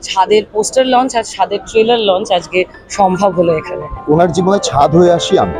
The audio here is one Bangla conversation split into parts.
ছাদের পোস্টার লঞ্চ আর ছাদের ট্রেলার লঞ্চ আজকে সম্ভব হলো এখানে। ওনার জীবনে ছাদ হয়ে আসি আমি।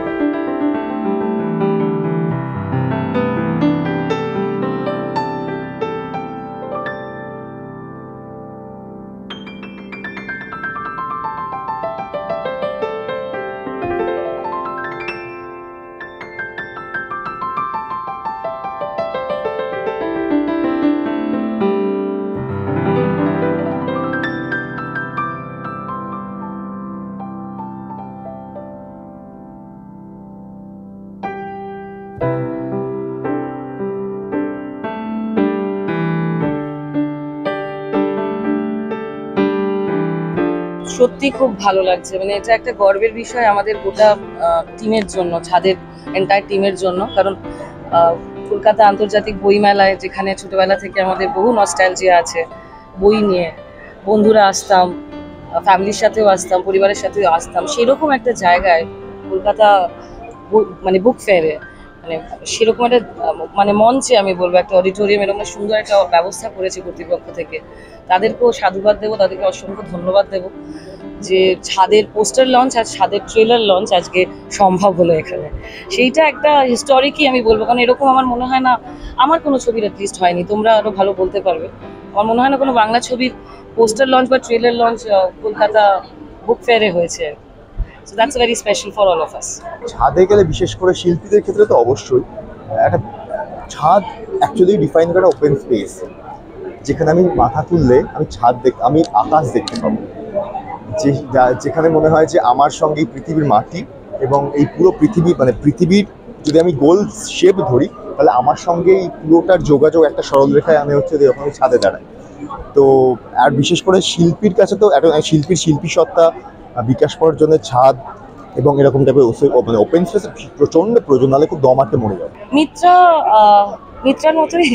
সত্যি খুব ভালো লাগছে, মানে এটা একটা গর্বের বিষয় আমাদের গোটা টিমের জন্য, ছাদের এন্টায়ার টিমের জন্য। কারণ কলকাতা আন্তর্জাতিক বইমেলায়, যেখানে ছোটবেলা থেকে আমাদের বহু নস্টালজিয়া আছে বই নিয়ে, বন্ধুরা আসতাম, ফ্যামিলির সাথেও আসতাম, পরিবারের সাথেও আসতাম, সেরকম একটা জায়গায় কলকাতা মানে বুক ফেয়ারে, মানে সেরকম একটা মানে মঞ্চে আমি বলবো একটা অডিটোরিয়াম, এরকম সুন্দর একটা ব্যবস্থা করেছে কর্তৃপক্ষ থেকে। তাদেরকেও সাধুবাদ দেবো, তাদেরকে অসংখ্য ধন্যবাদ দেবো যে ছাদের পোস্টার লঞ্চ আর ছাদের ট্রেলার লঞ্চ আজকে সম্ভব হলো এখানে। সেইটা একটা হিস্টোরিকই আমি বলবো, কারণ এরকম আমার মনে হয় না আমার কোনো ছবির অ্যাটলিস্ট হয়নি। তোমরা আরো ভালো বলতে পারবে, আমার মনে হয় না কোনো বাংলা ছবির পোস্টার লঞ্চ বা ট্রেলার লঞ্চ কলকাতা বুক ফেয়ারে হয়েছে। So that's very special for all of us. ছাদে গেলে বিশেষ করে শিল্পীদের ক্ষেত্রে তো অবশ্যই একটা ছাদ অ্যাকচুয়ালি ডিফাইন করা ওপেন স্পেস, যেখানে আমি মাথা তুললে আমি আকাশ দেখতে পাবো, যেখানে মনে হয় যে আমার সঙ্গে এই পৃথিবীর মাটি এবং এই পুরো পৃথিবী, মানে পৃথিবীর যদি আমি গোল শেপ ধরি তাহলে আমার সঙ্গে এই পুরোটার যোগাযোগ একটা সরলরেখায় আমি যখন আমি ছাদে দাঁড়াই। তো আর বিশেষ করে শিল্পীর কাছে তো একটা শিল্পী সত্তা বিকাশ করার জন্য ছাদ এবং এরকম টাইপের মানে ওপেন স্পেস প্রচন্ড প্রয়োজন, নাহলে খুব দম আটকে মরে যাবে। মিত্রার মতোই,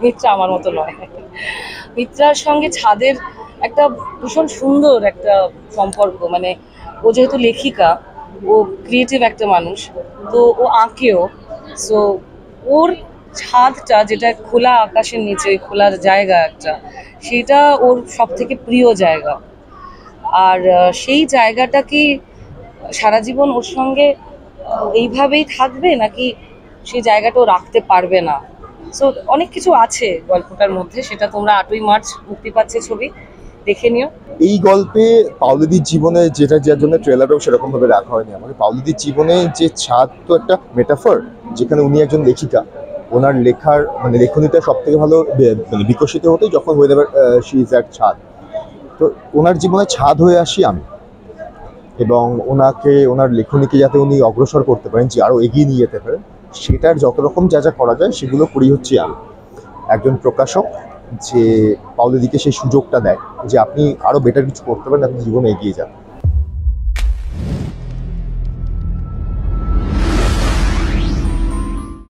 মিত্রা আমার মতো নয়। মিত্রার সঙ্গে ছাদের একটা ভীষণ সুন্দর একটা সম্পর্ক, মানে ও যেহেতু লেখিকা, ও ক্রিয়েটিভ একটা মানুষ, তো ও আঁকেও। সো ওর ছাদটা, যেটা খোলা আকাশের নিচে খোলা জায়গা একটা, সেটা ওর সব থেকে প্রিয় জায়গা। আর সেই জায়গাটা কি সারা জীবন ওর সঙ্গে এইভাবেই থাকবে, নাকি সেই জায়গাটাও রাখতে পারবে না? সো অনেক কিছু আছে গল্পটার মধ্যে, সেটা তোমরা 8ই মার্চ মুক্তি পাচ্ছে ছবি, দেখে নিও। এই গল্পে পাওলিদির জীবনে যার জন্য ট্রেলারও সেরকম ভাবে রাখা হয়নি আমাকে, পাওলিদির জীবনে যে ছাদ তো একটা মেটাফর, যেখানে উনি একজন লেখিকা, ওনার লেখার মানে লেখনীটা সব থেকে ভালো মানে বিকশিত হতো যখন হয়ে যাবে শি ইজ অ্যাট ছাদ। তো ওনার জীবনে ছাদ হয়ে আসি আমি, এবং ওনার লেখনীকে যাতে উনি অগ্রসর করতে পারেন, যে আরও এগিয়ে নিয়ে যেতে পারেন, সেটার যত রকম যা করা যায় সেগুলো করি হচ্ছে আমি, একজন প্রকাশক যে পাওলিদিকে সেই সুযোগটা দেয় যে আপনি আরও বেটার কিছু করতে পারেন, আপনি জীবনে এগিয়ে যান।